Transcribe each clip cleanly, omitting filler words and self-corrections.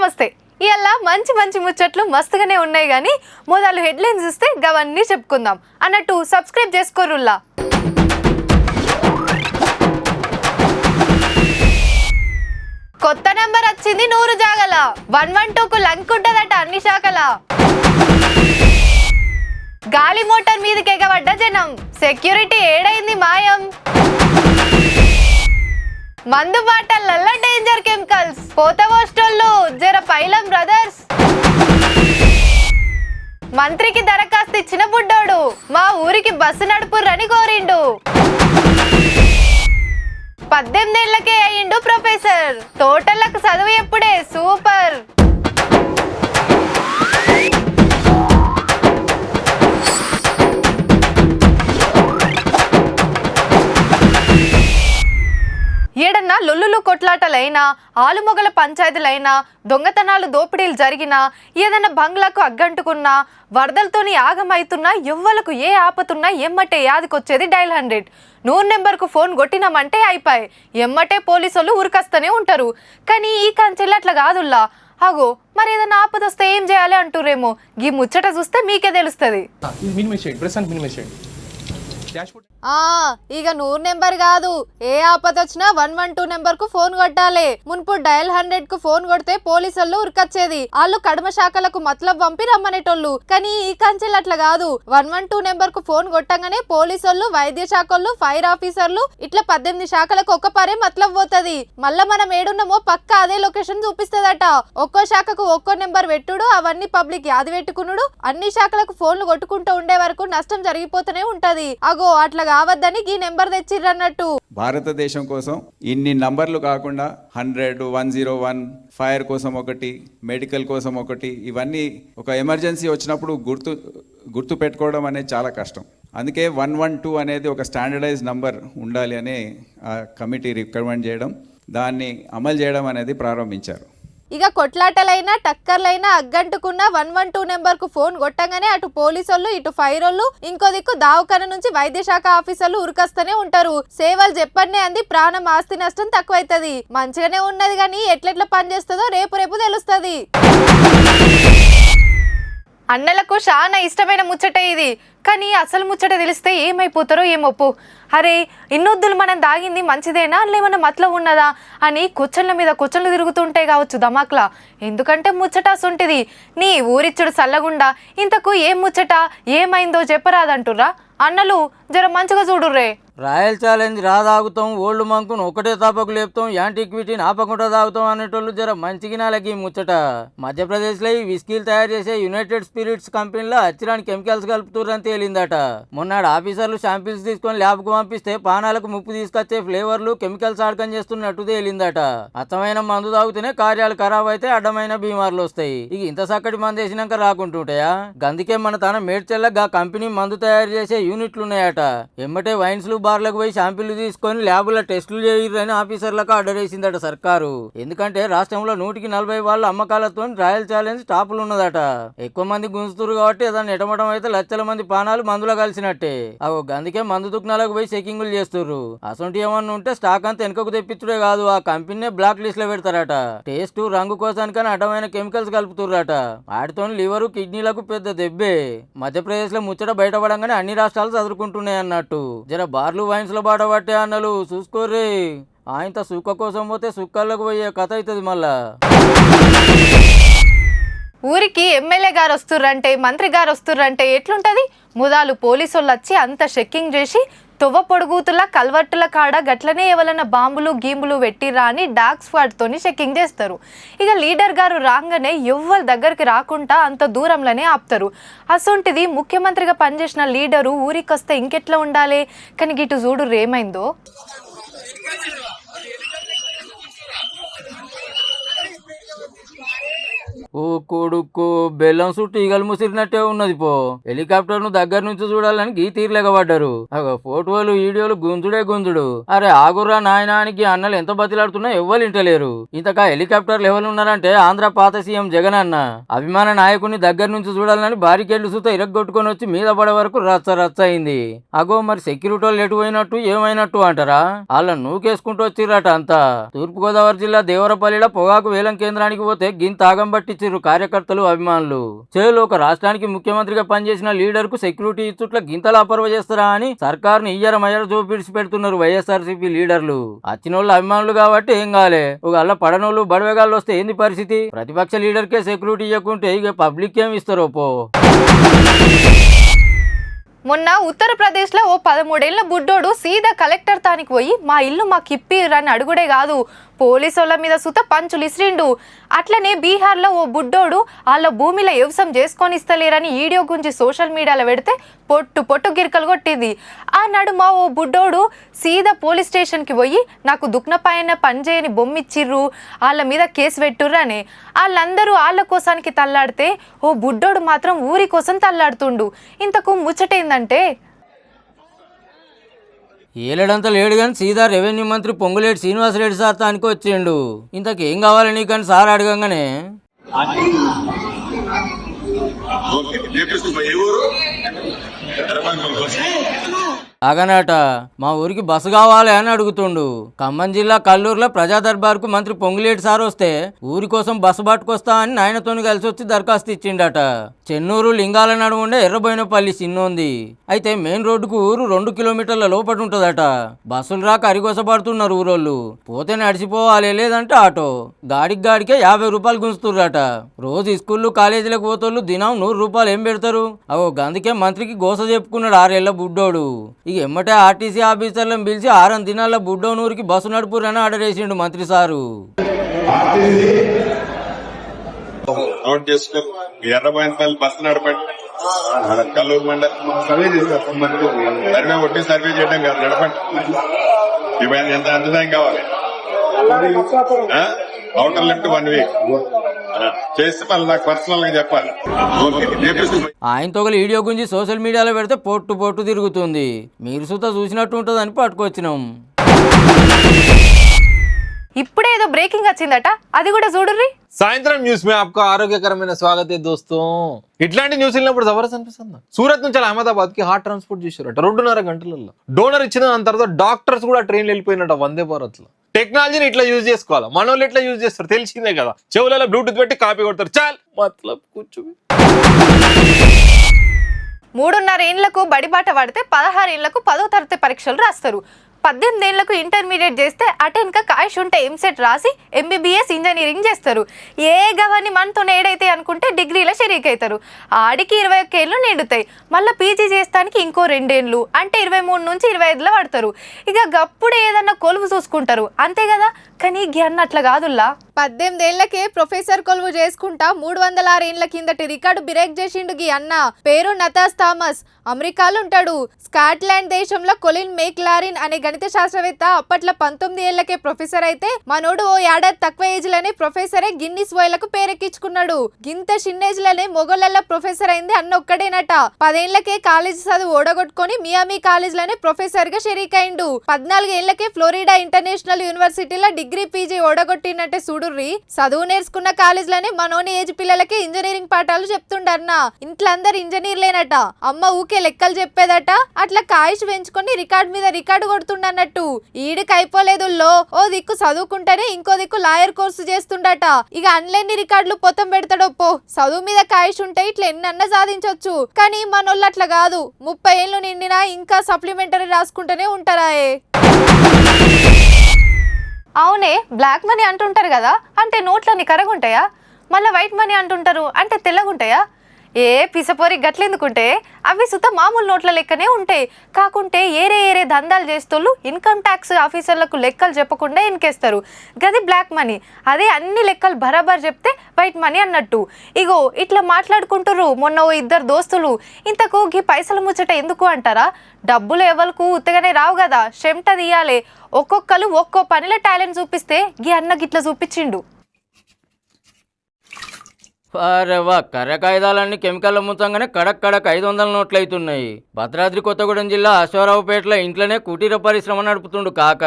నమస్తే. ఇయాల మంచి మంచి ముచ్చట్లు మస్తుగానే ఉన్నాయి గానీ మొదలు హెడ్లైన్స్ ఇస్తే గవన్నీ చెప్పుకుందాం అన్నట్టు సబ్స్క్రైబ్ చేసుకోరుల్లా. కొత్త నంబర్ వచ్చింది 100 జాగల 112కు లంక్ ఉంటదట అన్ని శాఖల. గాలి మోటార్ మీదకి ఎగబడ్డ జనం, సెక్యూరిటీ ఏడైంది మాయం. మందు బాటలల్ల డేంజర్ కెమికల్స్, పోత పోస్టోళ్ళు జర పైలం బ్రదర్స్. మంత్రికి దరఖాస్తు ఇచ్చిన బుడ్డోడు మా ఊరికి బస్సు నడుపుర్రని కోరిండు. 18 ఏళ్లకే అయ్యిండు ప్రొఫెసర్, తోటలకు చదువు ఎప్పుడే సూపర్. ఏడన్నా లొల్లులు కొట్లాటలైనా, ఆలుమొగల పంచాయతీలైనా, దొంగతనాలు దోపిడీలు జరిగినా, ఏదన్నా బంగ్లాకు అగ్గంటుకున్నా, వరదలతోని ఆగమైతున్నా, ఎవ్వలకు ఏ ఆపతున్నా ఎమ్మటే యాదికొచ్చేది డైల్ 100. 100 నెంబర్కు ఫోన్ కొట్టినామంటే అయిపోయి ఎమ్మటే పోలీసులు ఉరికొస్తూనే ఉంటారు. కానీ ఈ కంచెలు అట్లా కాదుల్లా. అగో మరి ఏదైనా ఆపద వస్తే ఏం చేయాలి అంటురేమో, ఈ ముచ్చట చూస్తే మీకే తెలుస్తుంది. ఇక 100 నెంబర్ కాదు, ఏ ఆపద వచ్చినా 112 నెంబర్ కు ఫోన్ కొట్టాలి. మున్పు డయల్ 100 కు ఫోన్ కొడితే పోలీసులు ఉరికొచ్చేది, వాళ్ళు కడమ శాఖలకు మతలబ్ పంపి రమ్మనేటోళ్ళు. కానీ ఈ కంచెలు అట్లా కాదు, 112 నెంబర్ కు ఫోన్ కొట్టంగానే పోలీసులు, వైద్య శాఖలు, ఫైర్ ఆఫీసర్లు ఇట్లా 18 శాఖలకు ఒక్క పరే మతలబ్ పోతుంది. మళ్ళా మనం ఏడున్నామో పక్క అదే లొకేషన్ చూపిస్తుందట. ఒక్కో శాఖకు ఒక్కో నెంబర్ పెట్టుడు, అవన్నీ పబ్లిక్ యాది పెట్టుకున్నాడు. అన్ని శాఖలకు ఫోన్లు కొట్టుకుంటూ ఉండే వరకు నష్టం జరిగిపోతూనే ఉంటది. అగో అట్లా కావద్దని ఈ నెంబర్ తెచ్చిర్రన్నట్టు. భారతదేశం కోసం ఇన్ని నంబర్లు కాకుండా 100, 101, ఫైర్ కోసం ఒకటి, మెడికల్ కోసం ఒకటి, ఇవన్నీ ఒక ఎమర్జెన్సీ వచ్చినప్పుడు గుర్తు పెట్టుకోవడం అనేది చాలా కష్టం. అందుకే 112 అనేది ఒక స్టాండర్డైజ్ నంబర్ ఉండాలి అని ఆ కమిటీ రికమెండ్ చేయడం, దాన్ని అమలు చేయడం అనేది ప్రారంభించారు. ఇక కొట్లాటలైనా టక్కర్లైనా అగ్గంటుకున్న 112 నెంబర్ కు ఫోన్ కొట్టంగానే అటు పోలీసులు, ఇటు ఫైర్ వాళ్ళు, ఇంకో దిక్కు దావఖాన నుంచి వైద్య శాఖ ఆఫీసర్లు ఉరికొస్తూనే ఉంటారు. సేవలు చెప్పండి అంది ప్రాణం ఆస్తి నష్టం తక్కువైతుంది. మంచిగానే ఉన్నది కానీ ఎట్లెట్లా పనిచేస్తుందో రేపు తెలుస్తుంది. అన్నలకు చాలా ఇష్టమైన ముచ్చట ఇది. కానీ అసలు ముచ్చట తెలిస్తే ఏమైపోతారో ఏమొప్పు. అరే ఇన్నొద్దులు మనం దాగింది మంచిదేనా లేమన్నా మతలబు ఉన్నదా అని క్వశ్చన్ల మీద క్వశ్చన్లు తిరుగుతుంటాయి కావచ్చు దమాక్లా. ఎందుకంటే ముచ్చట అసొంటిది. నీ ఊరిచ్చుడు సల్లగుండా ఇంతకు ఏం ముచ్చట ఏమైందో చెప్పరాదంటుర్రా అన్నలు, జర మంచిగా చూడుర్రే. రాయల్ ఛాలెంజ్ తాగుతాం, ఓల్డ్ మంకును ఒకటే తాపకు లేపుతాం, యాంటిక్విటీని ఆపకుండా తాగుతాం అనేటోళ్ళు జర మంచిగినాలకి ముచ్చట. మధ్యప్రదేశ్లో ఈ విస్కీలు తయారు చేసే యునైటెడ్ స్పిరిట్స్ కంపెనీలో అచ్చిరాని కెమికల్స్ కలుపుతుర్రని తేలిందట. మొన్నాడు ఆఫీసర్లు శాంపిల్స్ తీసుకొని ల్యాబ్కు పంపిస్తే పానాలకు ముప్పు తీసుకొచ్చే ఫ్లేవర్లు కెమికల్స్ ఆడకం చేస్తున్నట్టు తేలిందట. అత్తమైన మందు తాగుతూనే కార్యాలు ఖరాబ్ అయితే అడ్డమైన బీమార్లు వస్తాయి. ఇక ఇంత చక్కటి మందు వేసినాక రాకుంటుంటాయా? గందుకే మన తన మేడ్చెల్ల కంపెనీ మందు తయారు చేసే యూనిట్లు ఉన్నాయట. ఎమ్మటే వైన్స్లు, బార్లకు పోయి శాంపిల్లు తీసుకొని ల్యాబుల టెస్టులు చేయరని ఆఫీసర్లకు ఆర్డర్ వేసిందట సర్కారు. ఎందుకంటే రాష్ట్రంలో 140 వాళ్ళ అమ్మకాలతో రాయల్ ఛాలెంజ్ టాపులు ఉన్నదట. ఎక్కువ మంది గుంజుతురు కాబట్టి ఏదైనా ఎటమటం అయితే లక్షల మంది పానాలు మందులో కలిసినట్టే. అందుకే మందు దుకాణాలకు పోయి చెకింగులు చేస్తుర్రు. అసొంటి ఏమన్నా ఉంటే స్టాక్ అంతా వెనుకకు తెప్పించుడే కాదు, ఆ కంపెనీ బ్లాక్ లిస్ట్ లో పెడతారట. టేస్ట్ రంగు కోసానికని అడ్డమైన కెమికల్స్ కలుపుతుర్రట. వాటితో లివరు, కిడ్నీలకు పెద్ద దెబ్బే. మధ్యప్రదేశ్ లో ముచ్చట బయటపడంగానే అన్ని రాష్ట్రాలు చదువుకుంటున్నాయి అన్నట్టు. జర బార్లు, వైన్స్ లో బాట పట్టే అన్నలు చూసుకోర్రే. ఆయనతో సుక్క కోసం పోతే సుక్కలకు పోయే కథ అవుతుంది మళ్ళా. ఊరికి ఎమ్మెల్యే గారు వస్తుర్రంటే, మంత్రి గారు వస్తుర్రంటే ఎట్లుంటది? ముదాలు పోలీసులు వచ్చి అంత చెక్కింగ్ చేసి తొవ్వ పొడుగుతుల కల్వర్టుల కాడ గట్లనే ఎవరైనా బాంబులు గీంబులు పెట్టిరా అని డాగ్ స్క్వాడ్ తోని చెక్కింగ్ చేస్తారు. ఇక లీడర్ గారు రాగానే ఎవ్వరి దగ్గరికి రాకుండా అంత దూరంలోనే ఆపుతారు. అసొంటిది ముఖ్యమంత్రిగా పనిచేసిన లీడరు ఊరికి వస్తే ఇంకెట్లా ఉండాలి? కానీ గిటు చూడు ఏమైందో. ఓ కొడుకు బెల్లం చుట్టూ ఈగలు ముసిరినట్టే ఉన్నది పో. హెలికాప్టర్ ను దగ్గర నుంచి చూడాలని గీ తీర్లేకబడ్డారు. ఫోటోలు వీడియోలు గుంజుడే గుంజుడు. అరే ఆగుర్రా నాయనానికి అన్నలు ఎంత బతిలాడుతున్నా ఎవ్వరు ఇంటలేరు. ఇంతకా హెలికాప్టర్లు ఎవరు ఉన్నారంటే ఆంధ్ర పాత సీఎం జగన్ అన్న అభిమాన నాయకుని దగ్గర నుంచి చూడాలని బారికేళ్లు సుత ఇరగొట్టుకొని వచ్చి మీద పడే వరకు రచ్చ రచ్చ అయింది. అగో మరి సెక్యూరిటీ వాళ్ళు ఎటు పోయినట్టు ఏమైనట్టు అంటారా? వాళ్ళని నూకేసుకుంటూ వచ్చిర్రట అంతా. తూర్పుగోదావరి జిల్లా దేవరపల్లిలో పొగాకు వేలం కేంద్రానికి పోతే గింత ఆగం పట్టించిర్రు కార్యకర్తలు అభిమానులు. చేలో ఒక రాష్ట్రానికి ముఖ్యమంత్రిగా పనిచేసిన లీడర్ కు సెక్యూరిటీ ఇచ్చుట్ల గింతలు అపర్వ చేస్తారా అని సర్కారుని ఇయ్యరమయ్యర చూపిడిచి పెడుతున్నారు వైఎస్ఆర్సీపీ లీడర్లు. వచ్చినోళ్ళు అభిమానులు కాబట్టి ఏం కాలే, ఒక అల్ల పడనోళ్ళు బడవేగాళ్ళు వస్తే ఏంది పరిస్థితి? ప్రతిపక్ష లీడర్ కే సెక్యూరిటీ ఇవ్వకుంటే ఇక పబ్లిక్ ఏమి ఇస్తారో పో. మొన్న ఉత్తరప్రదేశ్లో ఓ 13 ఏళ్ల బుడ్డోడు సీదా కలెక్టర్ తానికి పోయి మా ఇల్లు మాకు ఇప్పిరని అడుగుడే కాదు, పోలీసుల మీద సుత పంచులు ఇసిరిండు. అట్లనే బీహార్లో ఓ బుడ్డోడు వాళ్ళ భూమిలో వ్యవసాయం చేసుకొని ఇస్తలేరని వీడియో గురించి సోషల్ మీడియాలో పెడితే పొట్టు పొట్టు గిరికలు కొట్టింది. ఆ నడుమ ఓ బుడ్డోడు సీదా పోలీస్ స్టేషన్కి పోయి నాకు దుఃఖపైన పనిచేయని బొమ్మిచ్చిర్రు, వాళ్ళ మీద కేసు పెట్టుర్రు అని. వాళ్ళందరూ వాళ్ళ కోసానికి తల్లాడితే ఓ బుడ్డోడు మాత్రం ఊరి కోసం తల్లాడుతుండు. ఇంతకు ముచ్చటేందంటే ఏలేడంతా లేడు కానీ సీదా రెవెన్యూ మంత్రి పొంగులేటి శ్రీనివాసరెడ్డి సార్ తానికి వచ్చిండు. ఇంతకేం కావాలి నీకని సార్ అడగంగానే అగనాట మా ఊరికి బస్సు కావాలి అని అడుగుతుండు. ఖమ్మం జిల్లా కల్లూరులో ప్రజా దర్బార్ కు మంత్రి పొంగులేటి సార్ వస్తే ఊరి కోసం బస్సు పట్టుకొస్తా అని నాయనతోని కలిసి వచ్చి దరఖాస్తు ఇచ్చిండట. చెన్నూరు లింగాల నడుముండే ఎర్రబోయినపల్లి సిన్నోంది. అయితే మెయిన్ రోడ్డుకు ఊరు 2 కిలోమీటర్ల లోపటి ఉంటుందట. బస్సులు రాక అరిగోసపడుతున్నారు ఊరోళ్ళు. పోతే నడిచిపోవాలి, లేదంటే ఆటో. గాడికే 50 రూపాయలు గుంజుతుర్రట. రోజు స్కూళ్ళు కాలేజీలకు పోతోళ్ళు దినం 100 రూపాయలు ఏం పెడతారు? అవో అందుకే మంత్రికి గోస చెప్పుకున్నాడు 6 ఏళ్ల బుడ్డోడు. ఇక ఎమ్మటే ఆర్టీసీ ఆఫీసర్లను పిలిచి 6 దినాల బుడ్డోనూరికి బస్సు నడుపురని ఆర్డర్ వేసిండు మంత్రి సారు. నోట్ చేసుకో, ఎర్రబోయినపల్లి బస్సు నడపండి. కల్లూరు మండలం సర్వే చేస్తారు, ఒట్టి సర్వే చేయడం కాదు, నడపండి. ఇవన్నీ ఎంత అంతదాయం కావాలి? అవుటర్ లెఫ్ట్ 1 వీక్ చేస్తే మళ్ళీ నాకు పర్సనల్ గా చెప్పాలి. ఆయనతో వీడియో గురించి సోషల్ మీడియాలో పెడితే పొట్టు పొట్టు తిరుగుతుంది. మీరు సుతా చూసినట్టు ఉంటుందని పట్టుకొచ్చినాం. ఇప్పుడేదో బ్రేకింగ్ వచ్చిందట, అది కూడా చూడుర్రి. సాయంత్రం న్యూస్ మే आपका ఆరోగ్యకరమైన స్వాగతం దోస్తో. ఇట్లాంటి న్యూస్ వెళ్ళినప్పుడు జబర్దస్త్ అనిపిస్తుంది. సూరత్ నుంచి అహ్మదాబాద్ కి హార్ట్ ట్రాన్స్పోర్ట్ చేశారట 2.5 గంటలలో. డోనర్ ఇచ్చిన దాని తర్వాత డాక్టర్స్ కూడా ట్రైన్లు వెళ్ళిపోయినట్ట వందే భారత్ లో. టెక్నాలజీని ఇట్లా యూజ్ చేసుకోవాలి. మనోళ్ళు ఎట్లా యూజ్ చేస్తారు తెలిసిందే కదా. చెవులలో బ్లూటూత్ పెట్టి కాపీ కొడతారు, చాలు మతలబ్ కూర్చో. 3.5 ఏళ్లకు బడిబాట పడితే 16 ఏళ్లకు 10వ తరగతి పరీక్షలు రాస్తారు. 18 ఏళ్లకు ఇంటర్మీడియట్ చేస్తే అటెన్క కాయిష్ ఉంటే ఎంసెట్ రాసి ఎంబీబీఎస్ ఇంజనీరింగ్ చేస్తారు. ఏ గవని మనతో ఏడైతే అనుకుంటే డిగ్రీలో షరీక్ అవుతారు. ఆడికి 21 ఏళ్ళు నిండుతాయి. మళ్ళీ పీజీ చేస్తానికి ఇంకో 2 ఏళ్ళు అంటే 23 నుంచి 25లో పడతారు. ఇక గప్పుడు ఏదన్నా కొలువు చూసుకుంటారు అంతే కదా. కానీ జ్ఞాన అట్లా కాదుల్లా. 18 ఏళ్లకే ప్రొఫెసర్ కొలువు చేసుకుంటా 306 ఏళ్ల కిందటి రికార్డు బ్రేక్ చేసిండు గీ అన్న. పేరు నతాస్ థామస్. అమెరికాలో ఉంటాడు. స్కాట్లాండ్ దేశంలో కొలిన్ మేక్లారిన్ అనే గణిత శాస్త్రవేత్త అప్పట్లో 19 ఏళ్లకే ప్రొఫెసర్ అయితే మనోడు ఓ ఏడాది తక్కువ ఏజ్ లోనే ప్రొఫెసరే గిన్నిస్ వరల్డ్కు పేరెక్కించుకున్నాడు. గింత చిన్న ఏజ్ లోనే మొగోళ్ళ ప్రొఫెసర్ అయింది అన్న ఒక్కడేనట. 10 ఏళ్లకే కాలేజీ చదువు ఓడగొట్టుకొని మియామి కాలేజ్ లోనే ప్రొఫెసర్ గా షరీక్ అయిండు. 14 ఏళ్లకే ఫ్లోరిడా ఇంటర్నేషనల్ యూనివర్సిటీలో డిగ్రీ పీజీ ఓడగొట్టినట్టే చూడుర్రి. చదువు నేర్చుకున్న కాలేజ్ లోనే మనోని ఏజ్ పిల్లలకి ఇంజనీరింగ్ పాఠాలు చెప్తుండన్న. ఇంట్లో అందరు ఇంజనీర్లేనట. అమ్మ ఊకే లెక్కలు చెప్పేదట. అట్లా కాయిష్ పెంచుకొని రికార్డ్ మీద రికార్డు కొడుతుండన్నట్టు. ఈడికి అయిపోలేదు లో, ఓ దిక్కు చదువుకుంటేనే ఇంకో దిక్కు లాయర్ కోర్సు చేస్తుండట. ఇక అన్లెన్ని రికార్డులు పొత్తం పెడతాడో పో. చదువు మీద కాయిష్ ఉంటే ఇట్లా ఎన్నన్నా సాధించవచ్చు. కానీ మనోళ్ళు అట్లా కాదు. 30 ఏళ్ళు నిండినా ఇంకా సప్లిమెంటరీ రాసుకుంటూనే ఉంటారాయే. అవునే, బ్లాక్ మనీ అంటుంటారు కదా, అంటే నోట్లన్నీ కరగుంటాయా? మళ్ళీ వైట్ మనీ అంటుంటారు, అంటే తెల్లగుంటాయా? ఏ పిసపోరి గట్లెందుకుంటే అవి సుత మామూలు నోట్ల లెక్కనే ఉంటాయి. కాకుంటే ఏరే దందాలు చేస్తోళ్ళు ఇన్కమ్ ట్యాక్స్ ఆఫీసర్లకు లెక్కలు చెప్పకుండా ఎన్కేస్తారు. గది బ్లాక్ మనీ. అదే అన్ని లెక్కలు బరాబర్ చెప్తే వైట్ మనీ అన్నట్టు. ఇగో ఇట్లా మాట్లాడుకుంటారు మొన్న ఓ 2 దోస్తులు. ఇంతకు గీ పైసలు ముచ్చట ఎందుకు అంటారా? డబ్బులు ఎవరికి ఉత్తగానే రావు కదా, చెమట తీయాలి. ఒక్కొక్కరు ఒక్కో పనిలో టాలెంట్ చూపిస్తే గీ అన్న గిట్లా చూపించిండు. అరే వా, కర్ర కాగితాలన్నీ కెమికల్ ముంచంగానే కడక్ 500 నోట్లు అవుతున్నాయి. భద్రాద్రి కొత్తగూడెం జిల్లా అశ్వారావుపేటలో ఇంట్లోనే కుటీర పరిశ్రమ నడుపుతుండు కాక.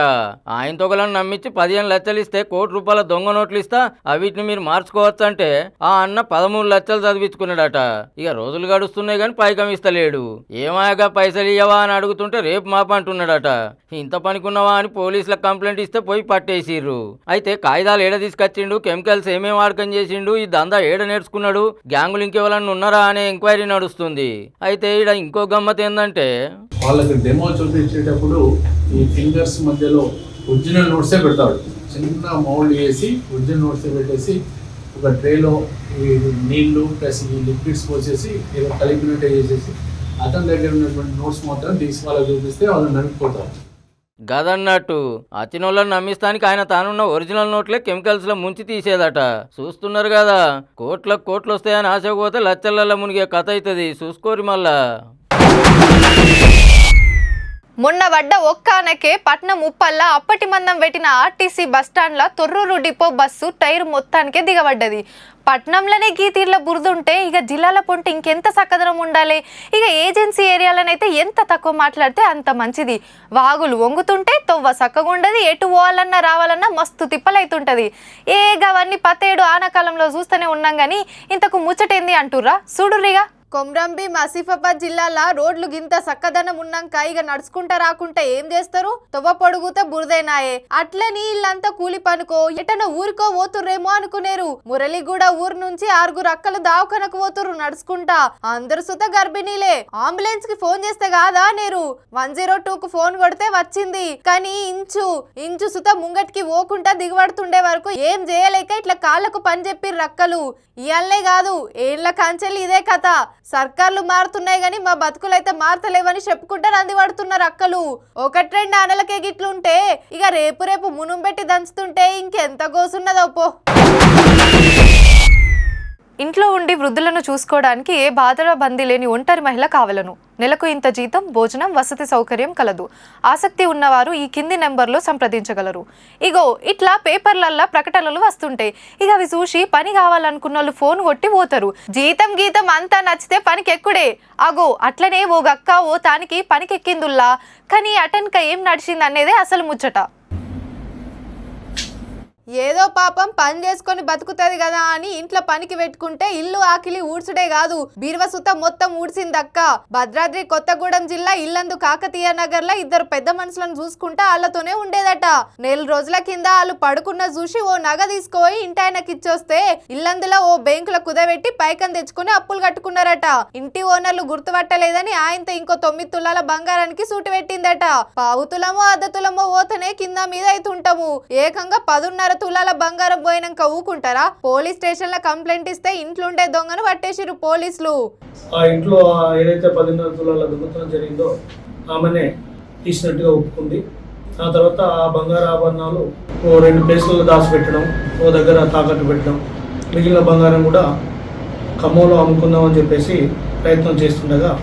ఆయన తొగలను నమ్మించి 15 లక్షలు ఇస్తే ₹1 కోటి దొంగ నోట్లు ఇస్తా, అవిటిని మీరు మార్చుకోవచ్చు అంటే ఆ అన్న 13 లక్షలు చదివించుకున్నాడట. ఇక రోజులు గడుస్తున్నాయి కానీ పైకం ఇస్తలేడు. ఏమాయగా పైసలు ఇయ్యవా అని అడుగుతుంటే రేపు మాప అంటున్నాడట. ఇంత పనికున్నావా అని పోలీసులకు కంప్లైంట్ ఇస్తే పోయి పట్టేసిర్రు. అయితే కాగితాలు ఏడ తీసుకొచ్చిండు, కెమికల్స్ ఏమేమి వాడకం చేసిండు, ఈ దందా ఏడ నేర్చుకున్నాడు, గ్యాంగులు ఇంకెవరన్నా ఉన్నారా అనే ఎంక్వైరీ నడుస్తుంది. అయితే ఈడ ఇంకో గమ్మత్ ఏంటంటే వాళ్ళకి డెమో చూపించేటప్పుడు ఈ ఫింగర్స్ మధ్యలో ఒరిజినల్ నోట్సే పెడతాడు. చిన్న మౌల్డ్ వేసి ఒరిజినల్ నోట్సే పెట్టేసి ఒక ట్రేలో ఈ నీళ్లు ప్లస్ ఈ లిక్విడ్స్ పోసేసి ఏదో కలిపినట్టే చేసేసి అతని దగ్గర ఉన్నటువంటి నోట్స్ మాత్రం తీసి వాళ్ళకి చూపిస్తే వాళ్ళు నడిపిపోతారు. గదన్నట్టు అచ్చినోళ్ళని నమ్మిస్తానికి ఆయన తానున్న ఒరిజినల్ నోట్లే కెమికల్స్ లో ముంచి తీసేదట. చూస్తున్నారు కదా, కోట్లు వస్తాయని ఆశపోతే లచ్చలల్లో మునిగే కథ అవుతుంది. చూసుకోరి మళ్ళా. మొన్న పడ్డ ఒక్కనకే పట్నం ఉప్పల్ల అప్పటి మందం పెట్టిన ఆర్టీసీ బస్టాండ్ల తొర్రూరు డిపో బస్సు టైర్ మొత్తానికే దిగబడ్డది. పట్నంలోనే గీతీర్ల బురదుంటే ఇక జిల్లాల పొంటి ఇంకెంత చక్కదనం ఉండాలి. ఇక ఏజెన్సీ ఏరియాలనైతే ఎంత తక్కువ మాట్లాడితే అంత మంచిది. వాగులు వంగుతుంటే తొవ్వ చక్కగుండది, ఎటు పోవాలన్నా రావాలన్నా మస్తు తిప్పలైతుంటది. అవన్నీ పతేడు ఆనకాలంలో చూస్తూనే ఉన్నాం కానీ ఇంతకు ముచ్చటేంది అంటుర్రా చూడుర్రిగా. కొమ్రంభీం ఆసిఫాబాద్ జిల్లాల రోడ్లు గింత సక్కదనం ఉన్నాక ఇక నడుచుకుంటా రాకుంటే ఏం చేస్తారు? తొవ్వ పొడుగుతే బురదేనాయే. అట్లని ఇల్లంతా కూలి పనుకో ఎటన ఊరికో పోతుర్రేమో అనుకునేరు. మురళిగూడ ఊరు నుంచి 6 అక్కలు దావకనకు పోతుర్రు నడుచుకుంటా. అందరు సుత గర్భిణీలే. అంబులెన్స్ కి ఫోన్ చేస్తే కాదా నేరు 102కు ఫోన్ కొడితే వచ్చింది. కానీ ఇంచు సుత ముంగటికి పోకుండా దిగబడుతుండే వరకు ఏం చేయలేక ఇట్లా కాళ్ళకు పని చెప్పిర్రు అక్కలు. ఇయాలనే కాదు, ఏళ్ల కంచెలు ఇదే కథ. సర్కార్లు మారుతున్నాయి గాని మా బతుకులైతే మారతలేవని చెప్పుకుంటే నంది పడుతున్నారు అక్కలు. 1-2 ఆనలకే గిట్లుంటే ఇక రేపు మునుం పెట్టి దంచుతుంటే ఇంకెంత గోసున్నదో పో. ఇంట్లో ఉండి వృద్ధులను చూసుకోవడానికి ఏ బాధల బందీ లేని ఒంటరి మహిళ కావలను. నెలకు ఇంత జీతం, భోజనం, వసతి సౌకర్యం కలదు. ఆసక్తి ఉన్నవారు ఈ కింది నెంబర్లో సంప్రదించగలరు. ఇగో ఇట్లా పేపర్లల్లా ప్రకటనలు వస్తుంటాయి. ఇక అవి చూసి పని కావాలనుకున్న వాళ్ళు ఫోన్ కొట్టి పోతారు. గీతం అంతా నచ్చితే పనికి ఎక్కుడే. అగో అట్లనే ఓ గక్క ఓ తానికి పనికెక్కిందుల్లా. కానీ అటెన్క ఏం నడిచింది అనేదే అసలు ముచ్చట. ఏదో పాపం పని చేసుకొని బతుకుతుంది కదా అని ఇంట్లో పనికి పెట్టుకుంటే ఇల్లు ఆకిలి ఊడ్చుడే కాదు, బీర్వసుత మొత్తం ఊడ్చిందక్క. భద్రాద్రి కొత్తగూడెం జిల్లా ఇల్లందు కాకతీయ నగర్ లో 2 పెద్ద మనుషులను చూసుకుంటా వాళ్ళతోనే ఉండేదట. 4 రోజుల కింద వాళ్ళు పడుకున్న చూసి ఓ నగ తీసుకుపోయి ఇంటాయనకి ఇచ్చొస్తే ఇల్లందులో ఓ బ్యాంకులో కుదబెట్టి పైకం తెచ్చుకుని అప్పులు కట్టుకున్నారట. ఇంటి ఓనర్లు గుర్తుపట్టలేదని ఆయనతో ఇంకో 9 తులాల బంగారానికి సూటు పెట్టిందట. 1/2 తులమో 1/2 తులమో ఓతనే కింద మీద అవుతుంటాము. ఏకంగా 10.5 తులాల బంగారం పోయినాక ఊకుంటారా? పోలీస్ స్టేషన్ లో కంప్లైంట్ ఇస్తే ఇంట్లోండే దొంగను పట్టేసిరు పోలీసులు. ఆ ఇంట్లో ఏదైతే 10.5 తులాల దొంగతనం జరిగిందో ఆమెనే తీసినట్టుగా ఒప్పుకుంది. ఆ తర్వాత ఆ బంగారు ఆభరణాలు ఓ 2 ప్లేసులలో దాచిపెట్టడం, ఓ దగ్గర తాకట్టు పెట్టడం, మిగిలిన బంగారం కూడా ఖమ్మంలో అమ్ముకుందాం అని చెప్పేసి ప్రయత్నం చేస్తుండగా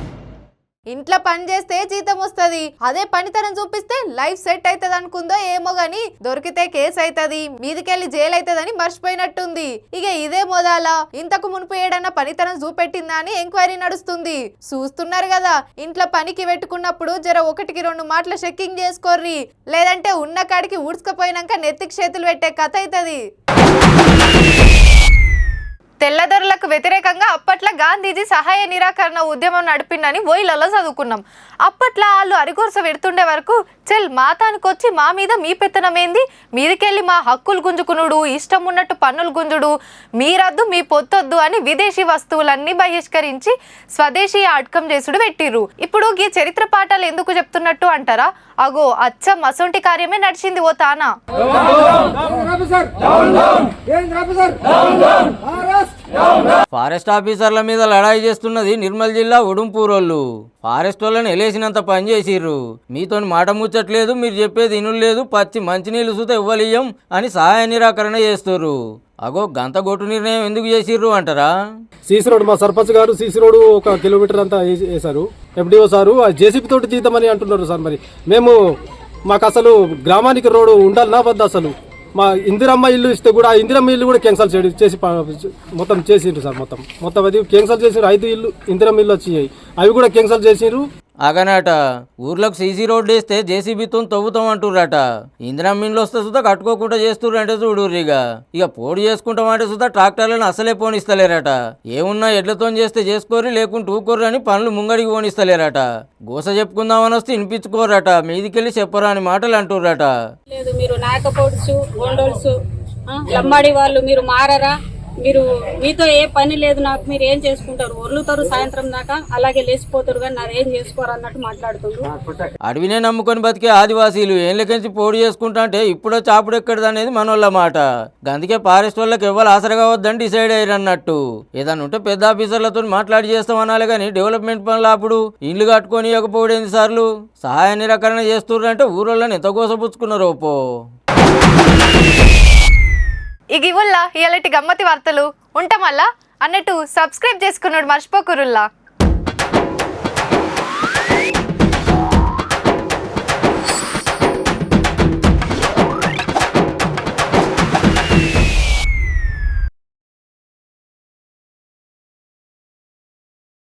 ఇంట్లో పని చేస్తే జీతం వస్తుంది, అదే పనితనం చూపిస్తే లైఫ్ సెట్ అవుతుంది అనుకుందో ఏమో గాని దొరికితే కేసు అవుతుంది, మీదికెళ్ళి జైలు అవుతుందని మర్చిపోయినట్టుంది. ఇక ఇదే మొదల ఇంతకు మునుపు ఏడన్నా పనితనం చూపెట్టిందా అని ఎంక్వైరీ నడుస్తుంది. చూస్తున్నారు కదా, ఇంట్లో పనికి పెట్టుకున్నప్పుడు జర 1-2 మాటలు చెక్కింగ్ చేసుకోర్రి, లేదంటే ఉన్న కాడికి ఊడ్చుకపోయినాక నెత్తికి చేతులు పెట్టే కథ అవుతుంది. తెల్లదొరలకు వ్యతిరేకంగా అప్పట్లో గాంధీజీ సహాయ నిరాకరణ ఉద్యమం నడిపిండని ఓయిలలో చదువుకున్నాం. అప్పట్లో వాళ్ళు అరిగొరస పెడుతుండే వరకు చెల్ మాతానికొచ్చి మా మీద మీ పెత్తనమేంది, మీదికెళ్ళి మా హక్కులు గుంజుకునుడు, ఇష్టం ఉన్నట్టు పన్నులు గుంజుడు, మీరద్దు మీ పొత్తొద్దు అని విదేశీ వస్తువులన్నీ బహిష్కరించి స్వదేశీ అడ్కం చేసుడు పెట్టిర్రు. ఇప్పుడు ఈ చరిత్ర పాఠాలు ఎందుకు చెప్తున్నట్టు అంటారా? అగో అచ్చం అసొంటి కార్యమే నడిచింది ఓ తానా. ఫారెస్ట్ ఆఫీసర్ల మీద లడాయి చేస్తున్నది నిర్మల్ జిల్లా ఉడుంపూరోళ్ళు. ఫారెస్ట్ వాళ్ళని ఎలేసినంత పని చేసిర్రు. మీతో మాట ముచ్చట్లేదు, మీరు చెప్పేది ఇనులేదు, పచ్చి మంచినీళ్ళు సుత ఇవ్వలియ్యం అని సహాయ నిరాకరణ చేస్తారు. అగో గంత గొట్టు నిర్ణయం ఎందుకు చేసిర్రు అంటారా? సీసీ రోడ్ మా సర్పంచ్ గారు సీసీ రోడ్ 1 కిలోమీటర్ అంతా వేశారు. FDO సారు జేసీబీ తోటి తీద్దామని అంటున్నారు సార్. మరి మాకు అసలు గ్రామానికి రోడ్డు ఉండాలనా వద్దా? అసలు మా ఇందిరమ్మ ఇల్లు ఇస్తే కూడా ఆ ఇందిరమ్మ ఇల్లు కూడా క్యాన్సల్ చేసి మొత్తం చేసిండ్రు సార్. మొత్తం అది క్యాన్సల్ చేసిండ్రు. 5 ఇల్లు ఇందిరమ్మ ఇల్లు వచ్చినాయి, అవి కూడా క్యాన్సల్ చేసిండ్రు. అగనాట ఊర్లోకి సీసీ రోడ్డు వేస్తే జేసీబీతో తవ్వుతాం అంటుర్రట. ఇందిరమ్మిన్లు వస్తే సుధా కట్టుకోకుండా చేస్తుర్రంటే చూడుర్రిగా. ఇక పోడు చేసుకుంటామంటే సుధా ట్రాక్టర్లను అసలే పోనిస్తలేరట. ఏమున్నా ఎడ్లతో చేస్తే చేసుకోర్రి, లేకుంటే ఊకొర్రు అని పనులు ముంగడికి పోనిస్తలేరట. గోస చెప్పుకుందామని వస్తే వినిపించుకోరట, మీదికెళ్ళి చెప్పరా అని మాటలు అంటుర్రట. లేదు మీరు నాయకపోవచ్చు, గొండోల్సు, లమ్మాడి వాళ్ళు మీరు మారరా, మీరు మీతో ఏ పని లేదు, నాకు మీరు ఏం చేసుకుంటారు, ఒర్లుతారు సాయంత్రం దాకా, అలాగే లేచిపోతారు కానీ నాది ఏం చేసుకోరు అన్నట్టు మాట్లాడుతుండ్రు. అడవినే నమ్ముకొని బతికే ఆదివాసీలు ఏళ్ళకించి పోడు చేసుకుంటా అంటే ఇప్పుడు చాపుడు ఎక్కడది అనేది మనోళ్ళ మాట. అందుకే ఫారెస్ట్ వాళ్ళకి ఎవ్వరు ఆసరగా వద్దని డిసైడ్ అయ్యారు అన్నట్టు. ఏదన్నా ఉంటే పెద్ద ఆఫీసర్లతో మాట్లాడి చేస్తామనాలి కానీ డెవలప్మెంట్ పనులు అప్పుడు ఇల్లు కట్టుకొని ఇవ్వకపోవడం ఎన్నిసార్లు సహాయ నిరాకరణ చేస్తుర్రంటే ఊరోళ్ళని ఎంత గోసపుచ్చుకున్నారో పో. ఇక ఇవుల్లా ఇలాంటి గమ్మతి వార్తలు ఉంటామల్లా అన్నట్టు సబ్స్క్రైబ్ చేసుకున్నాడు మర్చిపోకురుల్లా.